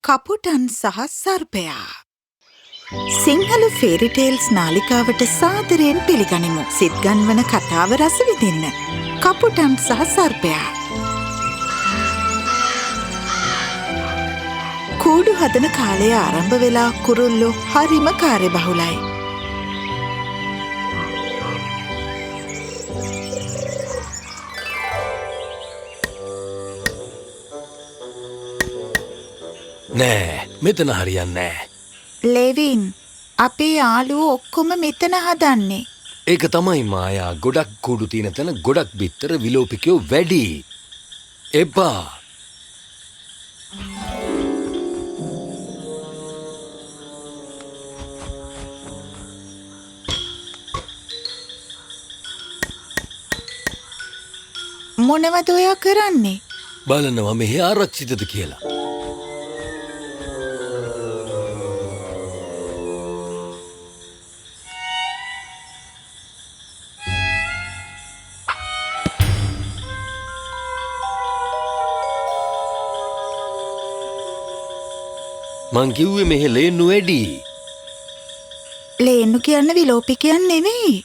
කපුටන් සහ සර්පයා. සිංහල ෆේරිටේල්ස් නාලිකාවට සාදරයෙන් පිළිගනිමු. සිත් ගන්වන කතාව රස විඳින්න. කපුටන් සහ සර්පයා. කූඩු හදන කාලය ආරම්භ වෙලා කුරුල්ලෝ හරිම කාර්යබහුලයි. නෑ මෙතන හරියන්නේ නෑ. ලෙවින් අපේ යාළුවෝ ඔක්කොම මෙතන හදන්නේ. ඒක තමයි මායා ගොඩක් කුඩු තියෙන තැන ගොඩක් බිත්තර විලෝපිකයෝ වැඩි. එපා. මොනවද ඔයා කරන්නේ? බලනවා මෙහි ආරක්ෂිතද කියලා. මං කිව්වේ මෙහෙ ලේන්නු වැඩි. ලේන්නු කියන්න විලෝපිකයන් නෙවෙයි.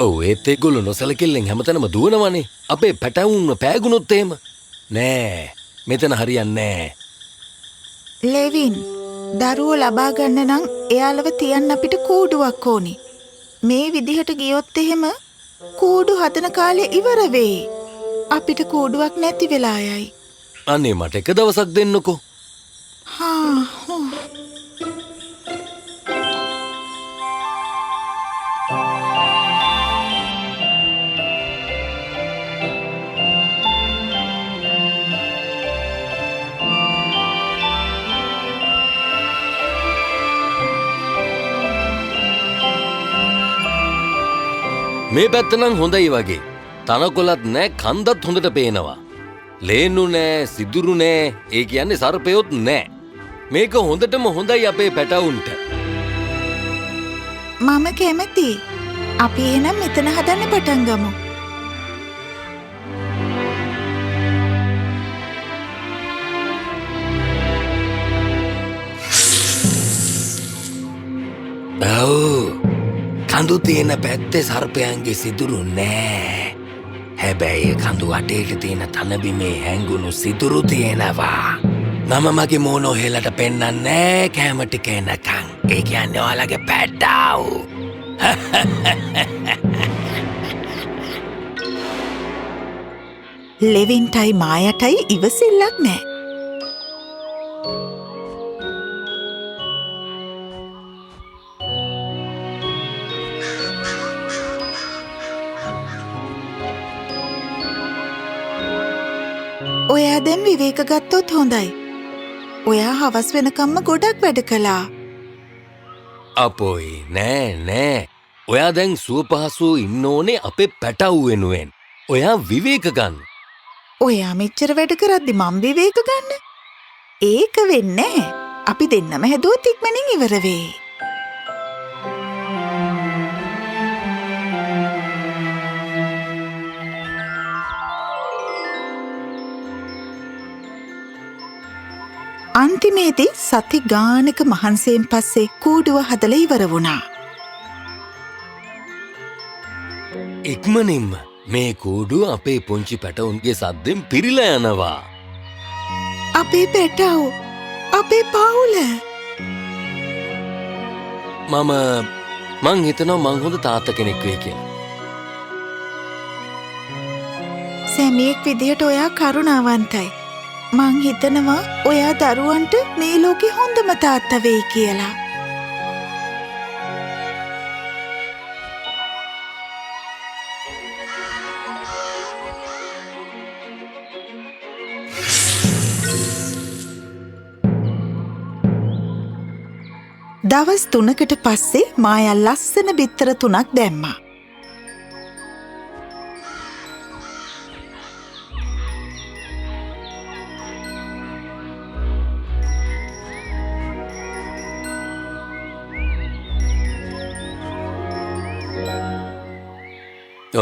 ඔව් ඒත් ඒගොල්ලෝ නොසලකිල්ලෙන් හැමතැනම දුවනවනේ. අපේ පැටවුන්ව පෑගුණොත් එහෙම. නෑ මෙතන හරියන්නේ නෑ. ලෙවින් දරුවෝ ලබා ගන්න නම් එයාලව තියන්න අපිට කූඩුවක් ඕනි. මේ විදිහට ගියොත් එහෙම කූඩු හදන කාලේ ඉවර වෙයි. අපිට කූඩුවක් නැති වෙලා යයි. අනේ මට එක දවසක් දෙන්නකෝ. මේ පැත්ත නම් හොඳයි වගේ. තනකොළත් නෑ කන්දත් හොඳට පේනවා. ලේන්නු නෑ සිදුරු නෑ ඒ කියන්නේ සර්පයොත් නෑ. මේක හොඳටම හොඳයි අපේ පැටවුන්ට. මම කැමති. අපි එහෙනම් මෙතන හදන්න පටන් ගමු. කඳු තියෙන පැත්තේ සර්පයන්ගේ සිදුරු නෑ. හැබැයි කඳු වටේට තියෙන තනබිමේ හැංගුණු සිදුරු තියෙනවා. මම මගේ මූණ ඔහෙලට පෙන්නන්නේ කෑම ටික එනකන්. ඒ කියන්නේ ඔයාලගේ පැටව. ලෙවින්ටයි මායටයි ඉවසිල්ලක් නෑ. ඔයා දැන් විවේක ගත්තොත් හොඳයි. ඔයා හවස් වෙනකම්ම ගොඩක් වැඩ කළා. අපොයි නෑ. ඔයා දැන් සුව පහසුව ඉන්න ඕනේ අපේ පැටව් වෙනුවෙන්. ඔයා විවේක ගන්න. ඔයා මෙච්චර වැඩ කරද්දි මම විවේක ගන්න? ඒක වෙන්නේ නෑ. අපි දෙන්නම හැදුවොත් ඉක්මනින් ඉවර වෙයි. අන්තිමේදී සති ගානක මහන්සියෙන් පස්සේ කූඩුව හදලා ඉවර වුණා. ඉක්මනින්ම මේ කූඩුව අපේ පුංචි පැටවුන්ගේ සද්දෙන් පිරීලා යනවා. අපේ පැටව්, අපේ පවුල. මං හිතනවා මං හොඳ තාත්තා කෙනෙක් වෙයි කියලා. සැමියෙක් විදිහට ඔයා කරුණාවන්තයි. මං හිතනවා ඔයා දරුවන්ට මේ ලෝකෙ හොඳම තාත්තා වෙයි කියලා. දවස් 3කට පස්සේ මායා ලස්සන බිත්තර 3ක් දැම්මා.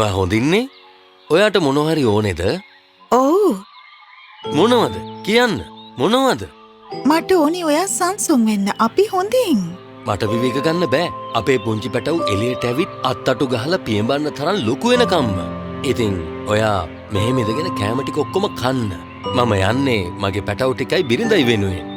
ඔයා හොඳින්නේ? ඔයාට මොනවහරි ඕනේද? ඔව්. මොනවද? කියන්න. මොනවද? මට ඕනි ඔයා සංසුන් වෙන්න. අපි හොඳින්. මට විවේක ගන්න බෑ. අපේ පුංචි පැටව් එළියට ඇවිත් අත්තටු ගහලා පියඹන්න තරම් ලොකු වෙනකම්ම. ඉතින් ඔයා මෙහෙම ඉඳගෙන කෑම ටික ඔක්කොම කන්න. මම යන්නේ මගේ පැටව් ටිකයි බිරිඳයි වෙනුවෙන්.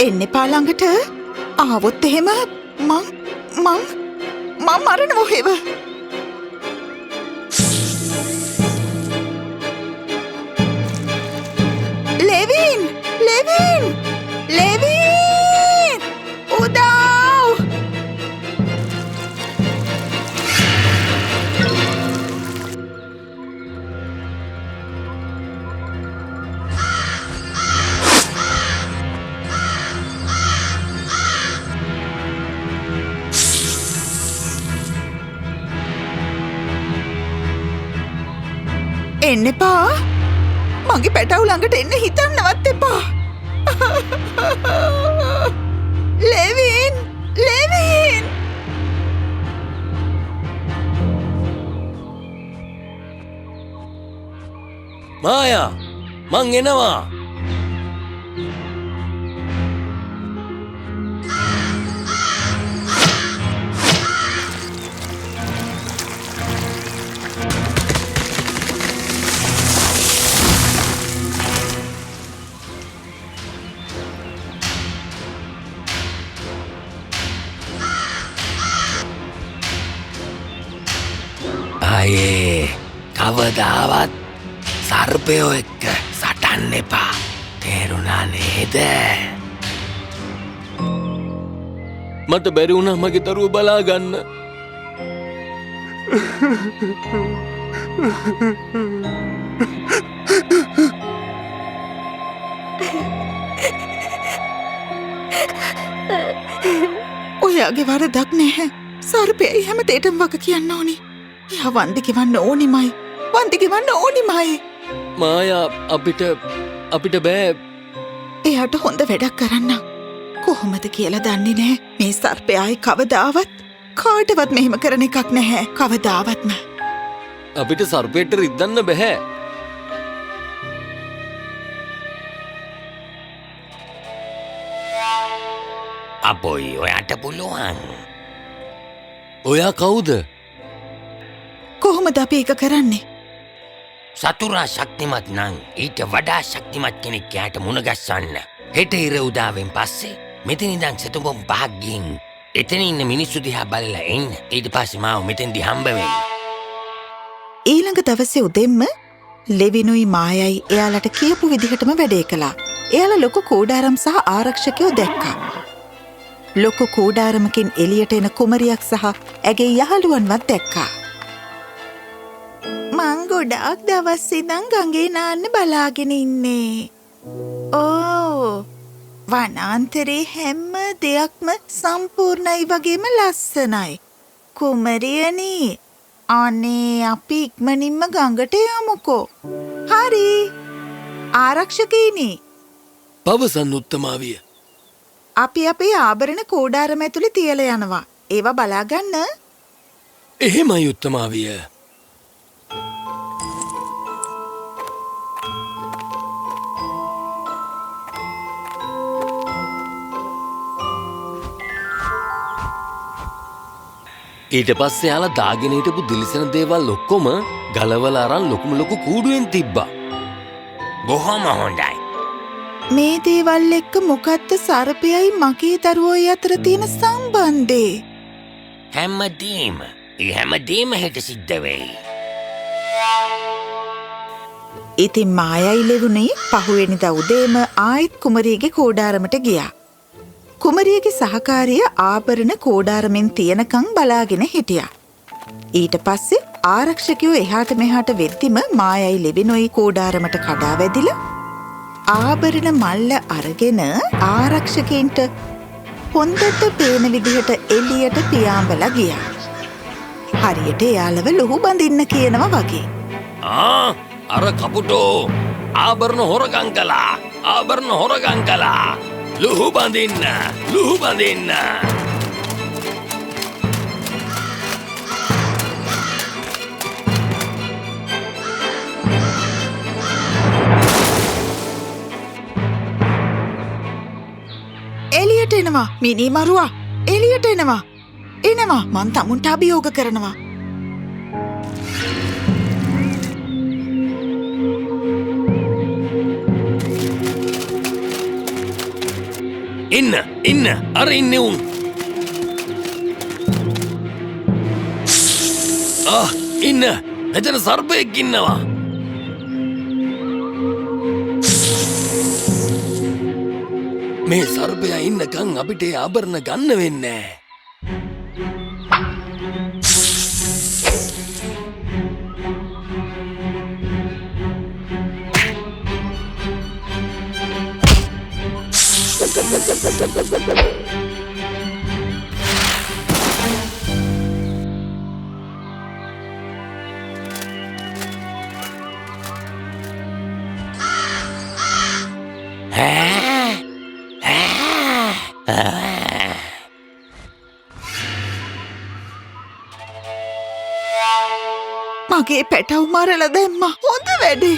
එන්න එපා ළඟට. ආවොත් එහෙම මං මරනවා හේව. ලෙවින්! ලෙවින්! ලෙවින්! උදව්! එන්න එපා. මගේ පැටව් ළඟට එන්න හිතන්නවත් එපා. ලෙවින්! ලෙවින්! මායා! මං එනවා! අයේ කවදාවත් සර්පයෝ එක්ක සටන්න එපා. තේරුණා නේද? මට බැරි වුණා මගේ දරුවෝ බලා ගන්න. ඔයාගේ වරදක් නැහැ. සර්පයයි හැම දෙයකටම වග කියන්න ඕනි. එයා වන්දි ගෙවන්න ඕනිමයි. වන්දි ගෙවන්න ඕනිමයි. මායා අපිට බෑ. එයාට හොඳ වැඩක් කරන්න. කොහොමද කියලා දන්නේ නැහැ. මේ සර්පයායි කවදාවත් කාටවත් මෙහෙම කරන එකක් නැහැ. කවදාවත්ම. අපිට සර්පයට රිද්දන්න බෑ. අපොයි ඔයාට පුළුවන්. ඔයා කවුද? කොහොමද අපි ඒක කරන්නේ? සතුරා ශක්තිමත් නම් ඊට වඩා ශක්තිමත් කෙනෙක් යාට මුණගස්සන්න. හෙට ඉර උදාවෙන් පස්සේ මෙතන ඉඳන් සතුඹම් පහක් ගිහින් එතන ඉන්න මිනිස්සු දිහා බලලා එන්න. ඊට පස්සේ මාව මෙතෙන්දි හම්බ වෙන්න. ඊළඟ දවසේ උදෙන්ම ලෙවිනුයි මායයි එයාලට කියපු විදිහටම වැඩේ කළා. එයාලා ලොකු කූඩාරම් සහ ආරක්ෂකයෝ දැක්කා. ලොකු කූඩාරමකින් එළියට එන කුමරියක් සහ ඇගේ යහළුවන්වත් දැක්කා. මං ගොඩාක් දවස් ඉඳන් ගඟේ නාන්න බලාගෙන ඉන්නේ. ඕ වනාන්තරේ හැම දෙයක්ම සම්පූර්ණයි වගේම ලස්සනයි. කුමරියනි අනේ අපි ඉක්මනින්ම ගඟට යමුකෝ. හරි ආරක්ෂකයිනි. පවසන්න උත්තමාවිය. අපි අපේ ආභරණ කෝඩාරම ඇතුලේ තියලා යනවා. ඒවා බලාගන්න. එහෙමයි උත්තමාවිය. ඊට පස්සේ යාලා දාගෙන හිටපු දිලිසෙන දේවල් ඔක්කොම ගලවලා අරන් ලොකුම ලොකු කූඩුවෙන් තිබ්බා. බොහොම හොඳයි. මේ දේවල් එක්ක මොකද්ද සර්පයයි මගේ දරුවෝයි අතර තියෙන සම්බන්ධය? හැමදේම හෙට සිද්ධ වෙයි. ඉතින් මායයි ලෙවුනේ පහුවෙනිදා උදේම ආයිත් කුමරියගේ කෝඩාරමට ගියා. කුමරියගේ සහකාරිය ආභරණ කෝඩාරමෙන් තියනකම් බලාගෙන හිටියා. ඊට පස්සේ ආරක්ෂකයෝ එහාට මෙහාට වෙද්දිම මායයි ලෙබෙනොයි කෝඩාරමට කඩා වැදිලා ආභරණ මල්ල අරගෙන ආරක්ෂකයින්ට හොඳට පේන විදිහට එළියට පියාඹලා ගියා. හරියට එයාලව ලුහු බඳින්න කියනවා වගේ. අර කපුටෝ ආභරණ හොරගම් කළා. ආභරණ හොරගම් කළා. ලුහු බඳින්න. ලුහු බඳින්න. එළියට එනවා මිනි මරුවා. එළියට එනවා. එනවා මං තමුන්ට අභියෝග කරනවා. ඉන්න අර ඉන්නේ උන්. ඉන්න මෙතන සර්පයෙක් ඉන්නවා. මේ සර්පයා ඉන්නකම් අපිට ඒ ආභරණ ගන්න වෙන්නේ නැහැ. මගේ පැටව් මරලා දැම්මා. හොඳ වැඩේ.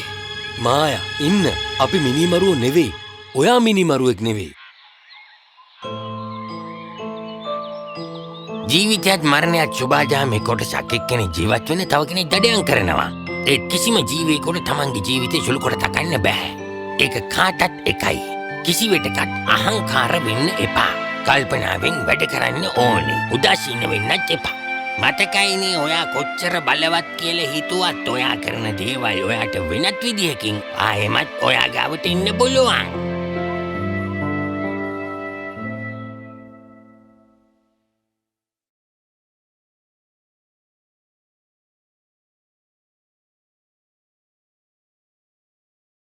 මායා ඉන්න. අපි මිනිමරුවෝ නෙවෙයි. ඔයා මිනිමරුවෙක් නෙවෙයි. ජීවිතයත් මරණයත් සුභාජාමේ කොටසක්. එක්කෙනෙක් ජීවත් වෙන්න තව කෙනෙක් දඩයම් කරනවා. ඒ කිසිම ජීවියෙකුට තමන්ගේ ජීවිතේ සුළු කොට තකන්න බෑ. ඒක කාටත් එකයි. කිසිවෙටකත් අහංකාර වෙන්න එපා. කල්පනාවෙන් වැඩ කරන්න ඕනේ. උදාසීන වෙන්නත් එපා. මතකයිනේ ඔයා කොච්චර බලවත් කියලා හිතුවත් ඔයා කරන දේවල් ඔයාට වෙනත් විදිහකින් ආයෙමත් ඔයා ගාවට ඉන්න පුළුවන්.